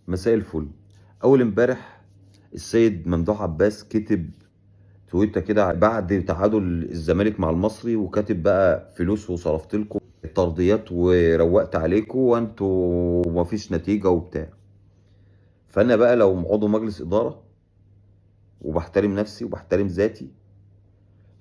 مساء الفل. اول امبارح السيد ممدوح عباس كتب تويته كده بعد تعادل الزمالك مع المصري، وكاتب بقى فلوس وصرفت لكم الترضيات وروقت عليكم وانتوا مفيش نتيجه وبتاع. فانا بقى لو عضو مجلس اداره وبحترم نفسي وبحترم ذاتي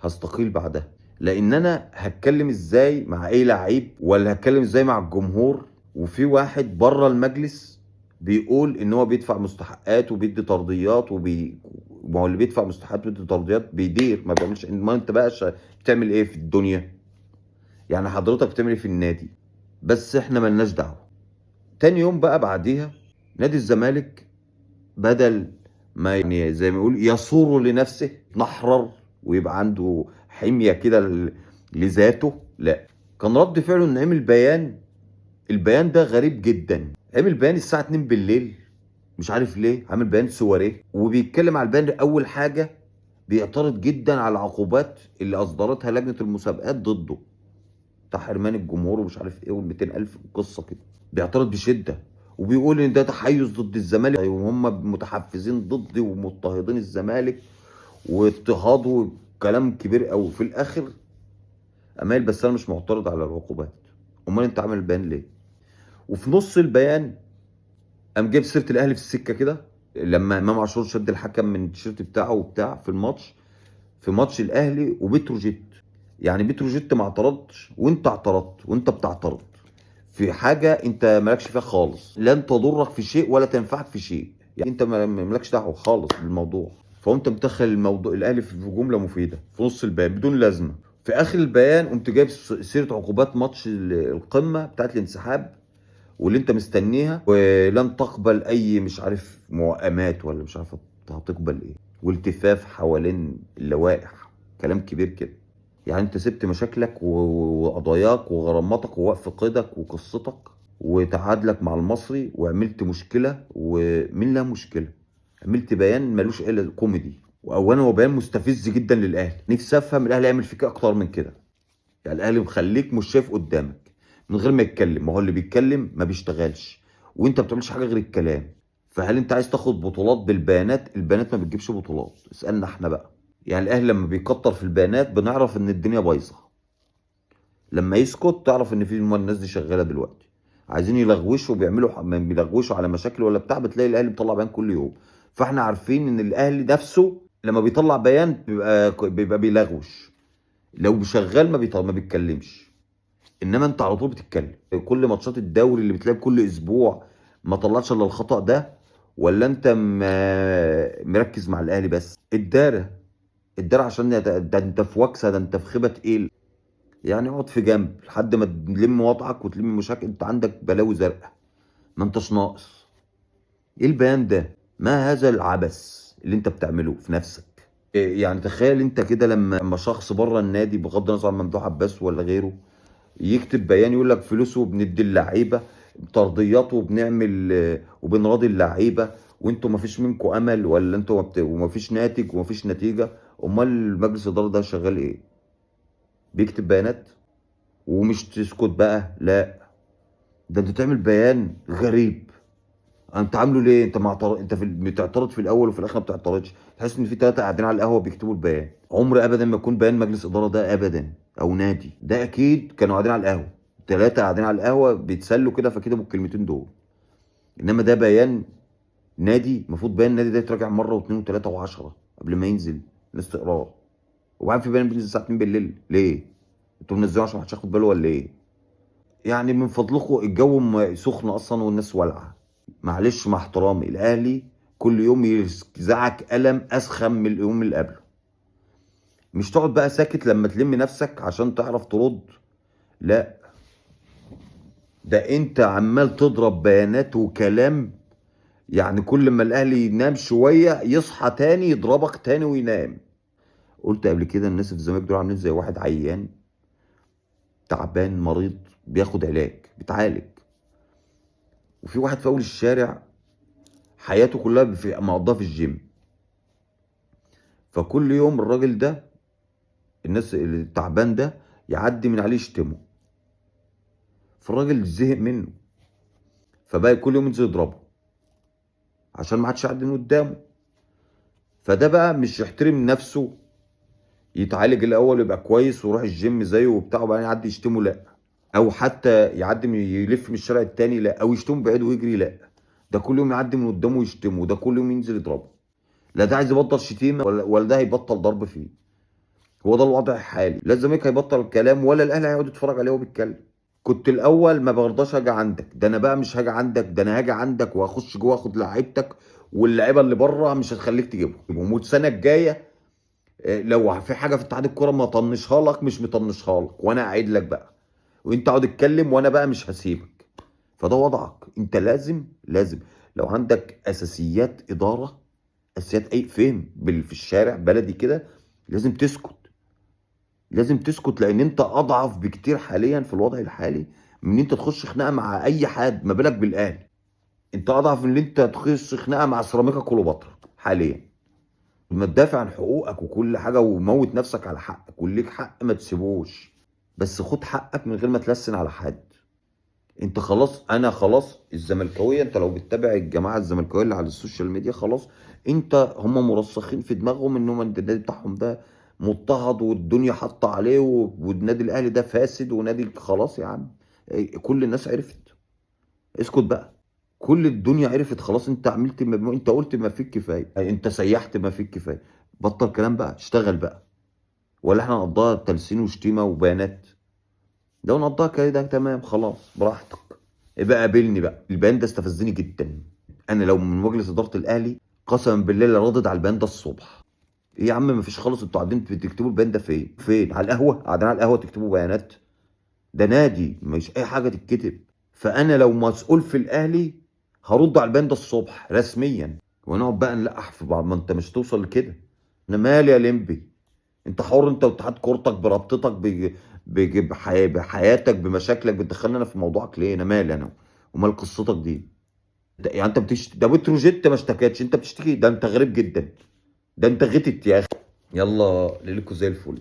هستقيل بعدها، لان انا هتكلم ازاي مع اي لعيب ولا هتكلم ازاي مع الجمهور وفي واحد بره المجلس بيقول ان هو بيدفع مستحقات وبيدي ترضيات ما هو اللي بيدفع مستحقات وبيدي ترضيات بيدير ما بيعملش. ما انت بقى بتعمل ايه في الدنيا؟ يعني حضرتك بتعمل ايه في النادي؟ بس احنا ملناش دعوه. تاني يوم بقى بعديها نادي الزمالك بدل ما يعني زي ما يقول يصور لنفسه نحرر ويبقى عنده حمية كده لذاته، لا، كان رد فعله انه عمل بيان. البيان ده غريب جدا. عمل بيان الساعة 2 بالليل، مش عارف ليه عامل بيان سواريه، وبيتكلم على البيان. اول حاجة بيعترض جدا على العقوبات اللي اصدرتها لجنة المسابقات ضده بتاع حرمان الجمهور ومش عارف ايه وال 200,000 قصه كده. بيعترض بشده وبيقول ان ده تحيز ضد الزمالك وهم متحفزين ضدي ومضطهدين الزمالك واضطهاد وكلام كبير قوي. في الاخر امال بس انا مش معترض على العقوبات. امال انت عامل البيان ليه؟ وفي نص البيان قام جايب سيره الاهلي في السكه كده لما امام عاشور شد الحكم من التيشيرت بتاعه وبتاع في الماتش، في ماتش الاهلي وبتروجيت. يعني بتروجيت ما اعترضش وانت اعترضت، وانت بتعترض في حاجه انت مالكش فيها خالص، لن تضرك في شيء ولا تنفعك في شيء. يعني انت مالكش دعوه خالص بالموضوع. فقمت مدخل الموضوع الاهلي في جمله مفيده في نص البيان بدون لازمه. في اخر البيان قمت جايب سيره عقوبات ماتش القمه بتاعت الانسحاب واللي انت مستنيها، ولن تقبل اي مش عارف موائمات ولا مش عارف هتقبل ايه، والتفاف حوالين اللوائح، كلام كبير كده. يعني انت سبت مشاكلك وقضاياك وغراماتك ووقف قيدك وقصتك وتعادلك مع المصري وعملت مشكله. ومين لها مشكله؟ عملت بيان ملوش الا كوميدي. واولا هو بيان مستفز جدا للاهلي. نفسي افهم الاهلي يعمل فيك اكتر من كده. يعني الاهلي مخليك مش شايف قدامك من غير ما يتكلم. ما هو اللي بيتكلم ما بيشتغلش وانت ما بتعملش حاجه غير الكلام. فهل انت عايز تاخد بطولات بالبيانات؟ البيانات ما بتجيبش بطولات. اسالنا احنا بقى. يعني الاهلي لما بيكتر في البيانات بنعرف ان الدنيا بايظه، لما يسكت تعرف ان في الناس دي شغاله دلوقتي عايزين يلغوشوا وبيعملوا ما بيلغوشوا على مشاكل ولا بتاع. بتلاقي الاهلي بيطلع بيان كل يوم. فاحنا عارفين ان الاهلي نفسه لما بيطلع بيان بيبقى بيلغوش. لو شغال ما بيتكلمش. انما انت على طول بتتكلم. كل ماتشات الدوري اللي بتلعب كل اسبوع ما طلعش الا الخطأ ده؟ ولا انت مركز مع الاهلي بس؟ الدار عشان ده انت في وكسه، ده انت في خيبه تقيل. يعني اقعد في جنب لحد ما تلم وضعك وتلم مشاكل. انت عندك بلاوي زرقاء ما انتش ناقص. ايه البيان ده؟ ما هذا العبث اللي انت بتعمله في نفسك؟ يعني تخيل انت كده لما شخص بره النادي بغض النظر عن ممدوح عباس ولا غيره يكتب بيان يقول لك فلوس وبندي اللعيبه ترضيات وبنعمل وبنراضي اللعيبه وانتوا ما فيش منكم امل ولا انتوا وما فيش ناتج وما فيش نتيجه. امال مجلس الاداره ده شغال ايه؟ بيكتب بيانات؟ ومش تسكت بقى، لا، ده انت تعمل بيان غريب. انت عامله ليه؟ انت انت بتعترض في الاول وفي الاخر ما بتعترضش. تحس ان في ثلاثه قاعدين على القهوه بيكتبوا البيان. عمر ابدا ما يكون بيان مجلس اداره ده ابدا او نادي. ده اكيد كانوا قاعدين على القهوه، ثلاثه قاعدين على القهوه بيتسلوا كده فكتبوا الكلمتين دول. انما ده بيان نادي. المفروض بيان النادي ده يتراجع مره واثنين وثلاثه وعشره قبل ما ينزل الناس تقراه. وبعدين في بيان بينزل الساعه 2 بالليل ليه؟ انتوا منزلينه عشان محدش ياخد باله ولا ايه؟ يعني من فضلكم الجو سخن اصلا والناس والعه. معلش مع احترامي، الاهلي كل يوم يرزعك قلم اسخن من اليوم اللي قبله. مش تقعد بقى ساكت لما تلم نفسك عشان تعرف ترد، لا، ده انت عمال تضرب بيانات وكلام. يعني كل ما الاهلي ينام شويه يصحى تاني يضربك تاني وينام. قلت قبل كده الناس في الزمالك دول عاملين زي واحد عيان تعبان مريض بياخد علاج بيتعالج، وفي واحد في اول الشارع حياته كلها مقضاها في الجيم. فكل يوم الراجل ده الناس اللي التعبان ده يعدي من عليه يشتمه. فالراجل زهق منه فبقى كل يوم ينزل يضربه. عشان ما حدش يعدي من قدامه. فده بقى مش يحترم نفسه، يتعالج الاول يبقى كويس ويروح الجيم زيه وبتاع وبعدين يعدي يشتمه، لا. او حتى يعدي يلف من الشارع التاني، لا. او يشتمه بعيد ويجري، لا. ده كل يوم يعدي من قدامه ويشتمه، وده كل يوم ينزل يضربه. لا ده عايز يبطل شتيمه ولا ده هيبطل ضرب فيه. هو ده الوضع الحالي. لا الزمالك هيبطل الكلام ولا الاهلي هيقعد يتفرج عليه وهو بيتكلم. كنت الاول ما برضاش هاجي عندك، ده انا بقى مش هاجي عندك، ده انا هاجي عندك وهخش جوه اخد لعيبتك، واللعيبه اللي بره مش هتخليك تجيبهم. والسنه الجايه لو في حاجه في اتحاد الكوره ما طنشها لك مش مطنشها لك، وانا قاعد لك بقى، وانت اقعد اتكلم وانا بقى مش هسيبك. فده وضعك. انت لازم لو عندك اساسيات اداره، اساسيات اي فهم في الشارع بلدي كده، لازم تسكت. لازم تسكت، لان انت اضعف بكتير حاليا في الوضع الحالي من ان انت تخش خناقه مع اي حد، ما بالك بالاهلي. انت اضعف من ان انت تخش خناقه مع سيراميكا كليوباترا حاليا. ما تدافع عن حقوقك وكل حاجه وموت نفسك على حقك، وليك حق ما تسيبوش، بس خد حقك من غير ما تلسن على حد. انت خلاص، انا خلاص الزملكاويه، انت لو بتتابع الجماعه الزملكاويه اللي على السوشيال ميديا، خلاص انت هم مرسخين في دماغهم انهم النادي بتاعهم ده مضطهد والدنيا حاطه عليه والنادي الاهلي ده فاسد ونادي. خلاص يا عم، كل الناس عرفت. اسكت بقى. كل الدنيا عرفت خلاص. انت عملت انت قلت ما فيك كفايه، انت سيحت ما فيك كفايه. بطل كلام بقى، اشتغل بقى. ولا احنا نقضيها تلسين وشتيمه وبيانات؟ لو نقضيها كده تمام، خلاص براحتك. يبقى قابلني بقى. البيان ده استفزني جدا. انا لو من مجلس اداره الاهلي قسما بالله لردد على البيان ده الصبح. ايه يا عم ما فيش خالص، انتوا قاعدين بتكتبوا البيان ده فين على القهوه؟ قاعدين على القهوه تكتبوا بيانات؟ ده نادي مش اي حاجه تتكتب. فانا لو مسؤول في الاهلي هرد على البيان ده الصبح رسميا، ونقعد بقى نلقح في بعض. ما انت مش توصل لكده. انا مالي يا لمبي؟ انت حر، انت واتحاد كورتك برابطتك بحياتك بمشاكلك، بتدخلني انا في موضوعك ليه؟ انا مالي انا ومال قصتك دي؟ يعني انت ده بتروجيت ما اشتكتش، انت بتشتكي؟ ده انت غريب جدا. ده انت غتت يا اخي. يلا ليلكوا زي الفل.